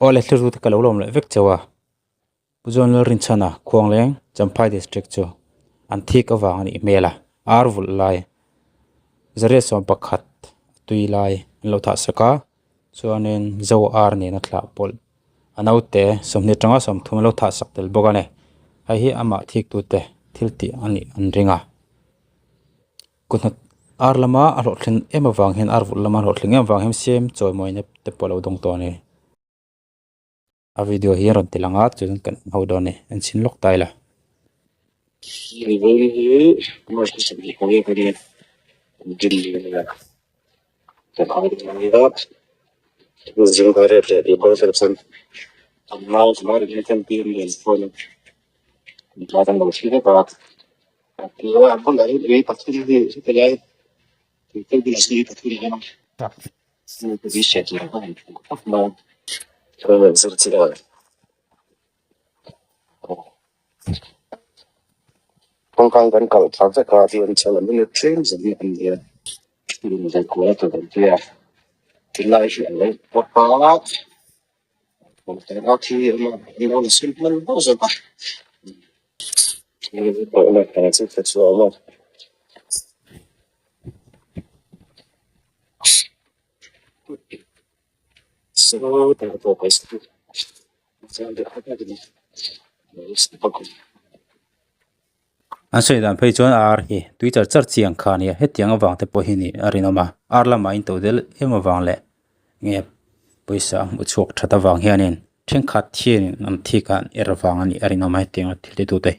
ole thlu te kalo lom le vek chawa pujon lo rin chana khuangleng champhai district chu an thik awang ani mela arvul lai zare som pakhat tui lai lo thahsaka chuanin zo ar ni na thla pol anaute somni tanga som thum lo thahsak tel bogane a hi ama thik tu te thilti ani an ringa kunat ar lama a lo thlin em awang hen arvul lama lo thling em awang hem sem choi moine te polo dong to ni a video hi ron tilanga chun kan hodone an chin lok taila Con con vẫn cầu thác ra cả thì anh chờ là mình train rồi đi anh đi mình phải cố từ từ kia thì lại chuyện đấy một đó một cái đó thì mà đi đâu là xin mình bao giờ bắt mình phải là cái sự thật sự mà số từ từ cái sự sao được hết cái gì an sei dan phei chuan ar hi twitter char chiang kha ni hetiang awang te po hi ni arinoma ar lama in to del em awang le nge poisa mu chok thata wang hianin theng khat thien an thikan erawang ani arinoma hetiang thilti tu te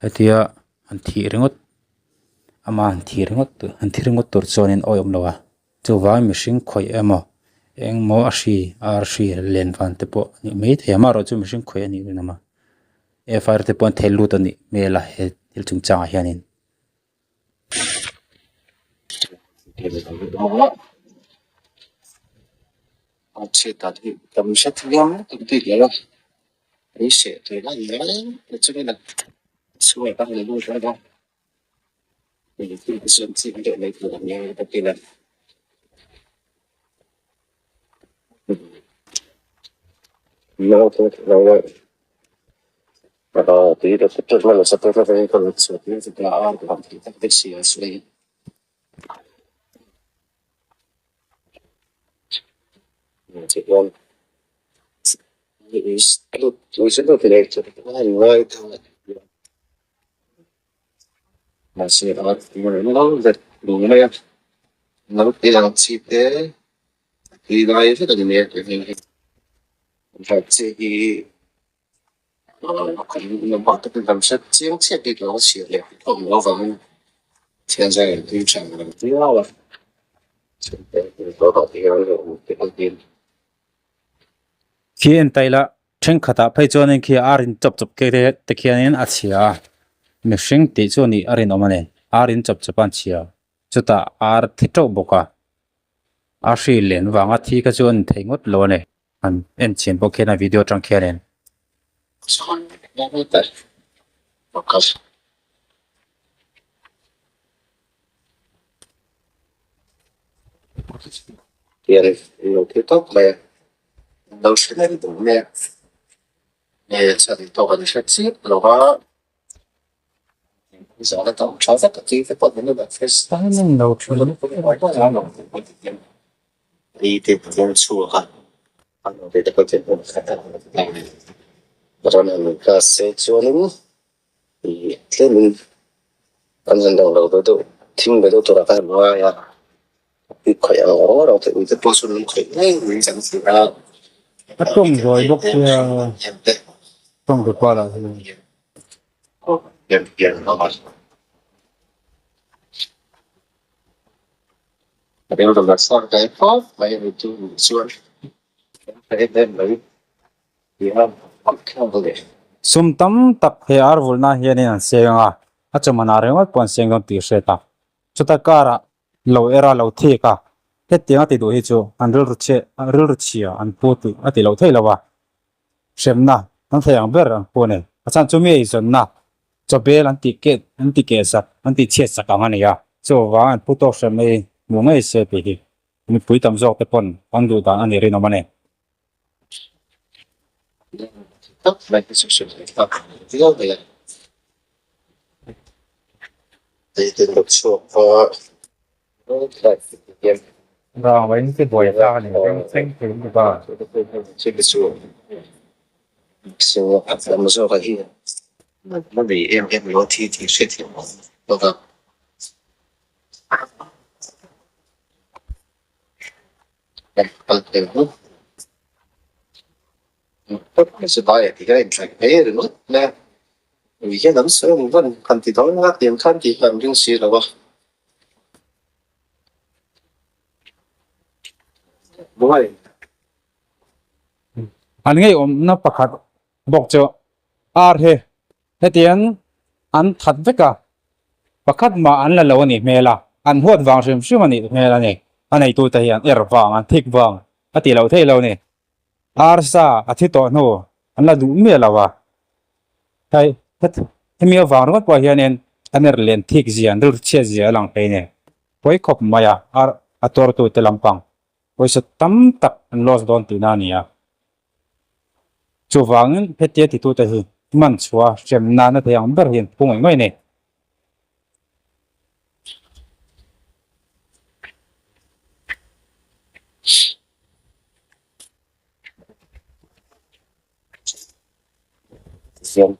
hetia an thi ringot ama an thi ringot tur chonin oyom lowa chuwa mihring khoi emo eng mo a hri ar hri len van te po ni mei thia ma ro chu mihring khoi ani rinoma e fire te pon thelu to ni mela he thil chung changa hianin chị ta thì tầm sát nhau tầm thì là ấy sẽ thì là gì đấy cho nên là số người ta người mua cho đâu thì cái sự xin để lấy của nhau đặc biệt là nó thôi nó và đó thì được rất là sắp tới cái con số thì sẽ là làm thì tất cả sự sự chị con tôi sẽ được để cho cái người thôi mà sẽ ở nó rất đúng đấy nó đi làm chi thế thì đây rất là nhiều cái phải chỉ nó bắt được làm sao chính xác cái đó sẽ là không nó vẫn hiện在对产的不要了，多少地方有这个点。khi en taila theng khata phei chuan en khi arin chop chop ke te khianin a chhia mihring ti chu ni arin omane arin chop chopan chhia chuta ar thito boka a hri len wanga thi ka chuan theingot lo ne an en chen bo khena video tang khianen Tiền nhiều thứ tốt mà đầu tiên là đủ nè nè sẽ thì tôi vẫn sẽ xếp rồi đó bây giờ là tổng cho tất cả chi phí của những bạn phải sáng đầu nó cũng phải có giá đồng đi thì cũng chua hả anh nói để có thể một cái này rồi mình ta sẽ chua nữa thì thế mình anh dần đầu tôi听不到多少干嘛呀？你可以哦，然后你这多数人可以，你这样子啊。a tong rồi bốc tong được qua là Bien, vamos. Pero lo más fuerte es pop, vaya de tu suerte. Phải đem lấy thì không không có để sum tam tak he ar vulna hianin an senga a chamana rengot pon sengam ti seta chuta kara lo era lo thika hetianga ti do hi chu an ril chia an putu ati lo thei lawa semna an thayang ber an pone achan chumi izon na chobel an ti ke sa an ti che sa ka ngani ya so wa an putok semei mungai se pi hi mi pui tam jok te pon an du dan ani rin omane tóc này cái sự thật thiếu về thì từ lúc xuống lại game rồi với những cái buổi ra thì em sinh thì cũng được trên cái xuống xuống làm một số cái gì nó bị em lo thì sẽ thiếu vâng vâng tốt cái sự bài thì cái em phải thấy được nữa nè vì cái nấm sữa mình vẫn cần thì đó là tiền khăn thì cần những gì là đúng rồi anh ngay na pakhat bok cho ar he tian an that veka pakhat ma an la lo ni mela an huat wang sim sim ani mela ni anei tu ta hian wang an thik wang ati lo thei lo ni ar sa athi to no an la du mela wa thai het hemi wang ro pa hian en aner len thik zian dur che zia lang pe ne poi khop maya ar ator tu te lampang poi sa tam tak an los don ti na ni ya chu wangin hetia ti tu ta hi man chua chem na na thang ber hin pung ngoi ne xem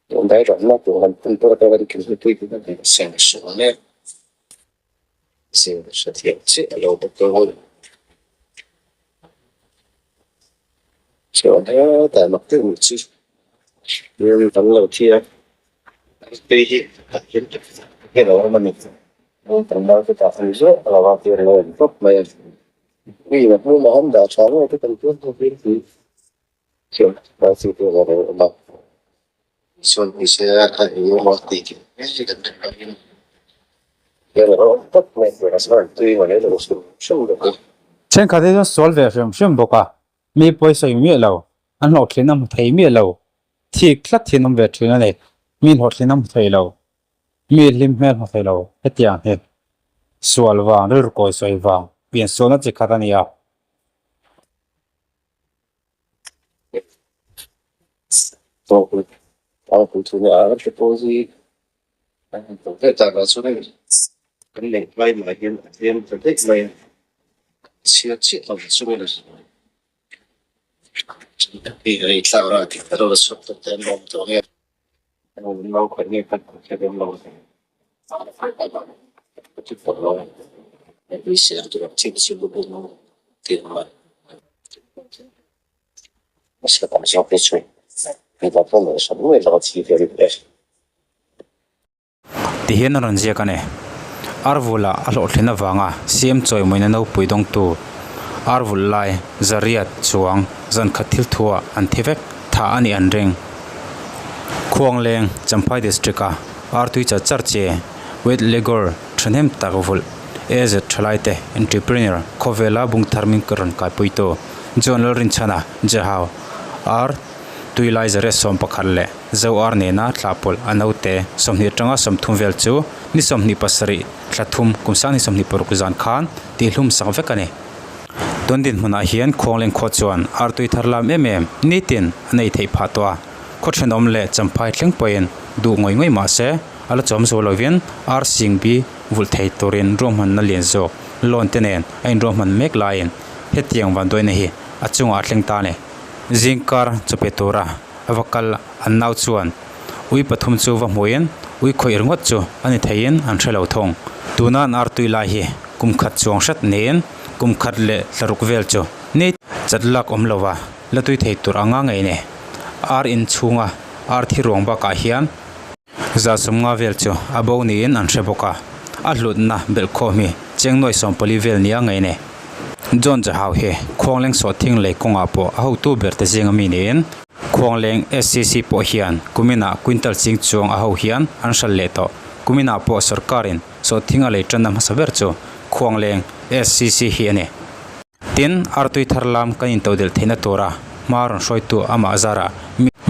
chúng ta rồi nó cũng làm tôi cái kiểu tôi cũng phải xem sửa nè xem sửa thiệt chứ lâu một cơ hội sửa nó tại mặt cái một chứ nhưng tấm lâu thiệt tuy hiện hiện cái đó mà mình tấm đó cái tạo hình rất là vào tiền rồi cấp mà vì mà mua mà không đã chọn cái tấm trước thông tin thì sửa và sự tiền là mà xuân thì sẽ nhiều món tỷ cái gì cần cái là nó tất này là sao tuy mà lấy được số số được chen kha de solve film shim boka mi poisa mi lo an lo thinam thei mi lo thi klat thinam ve thina ne min hot thinam thei lo mi lim mel ho thei lo hetia he sual wa rir koi soi wa pian so na che khata ni ya to tao cũng thu nhập cái phố gì tổng cái trả là số này cái lệnh vay mà hiện phân tích này chia chia ở số này là thì cái sao ra thì cái đó là số tự nhiên mong tôi nghe mong mong phải nghe cái đó mong cái phần đó cái sẽ tôi chịu chịu được mong tiền mà sẽ làm sao cái chuyện thì nó không được sống với nó chỉ theo cái ti hian ron zia ka ne arvula a lo thlena wanga siam choi moina no puidong tu arvul lai zariat chuang zan khathil thua an thivek tha ani an reng khuangleng champhai district a artui cha charche with legor thnem takvul as a thalaite entrepreneur khovela bung tharmin karon ka puito jonal rin chana jahaw ar tuilai zare som pakhalle zo ar ne na thlapol anote somni tanga somthum vel chu ni somni pasari thlathum kumsani somni porukuzan khan ti hlum sangvekane tondin huna hian khongleng kho chuan ar tui tharlam em nitin anei thei phatwa khothenom le champhai thleng poin du ngoi ngoi ma se ala chom zo lovin ar singbi vul thei torin romhan na len zo lon tenen ain romhan mek lain hetiang wan doine hi achunga thleng ta ne zingkar chapetora avakal annau chuan ui pathum chu wa moyen ui khoi ringot chu ani thein an thelo thong tunan artui la hi kumkhat chuang shat nen kumkhat le tlaruk vel chu ni chatlak omlowa latui thei tur anga ngei ne ar in chunga ar thi rong ba ka hian za somnga vel chu abo ni in an theboka a hlut na bel kho mi chengnoi som poli vel nia ngei ne John Jahaw he khongleng so thing le konga po a ho tu berte jenga mi nen khongleng SCC po hian kumina quintal ching chuang a ho hian an sal le to kumina po sarkarin so thinga le tanam saber chu khongleng SCC hi ane tin artui tharlam kanin todel theina tora maron soitu ama azara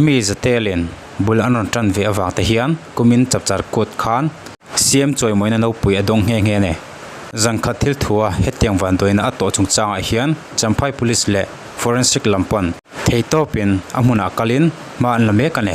mi zatelin bul anon tan ve awang te hian kumin chapchar kot khan siam choi moina no pui adong nge nge ne zangkha thil thua hetiang van doina ato chungchang a hian champhai police le forensic lampon thei to pin amuna kalin ma an la me ka ne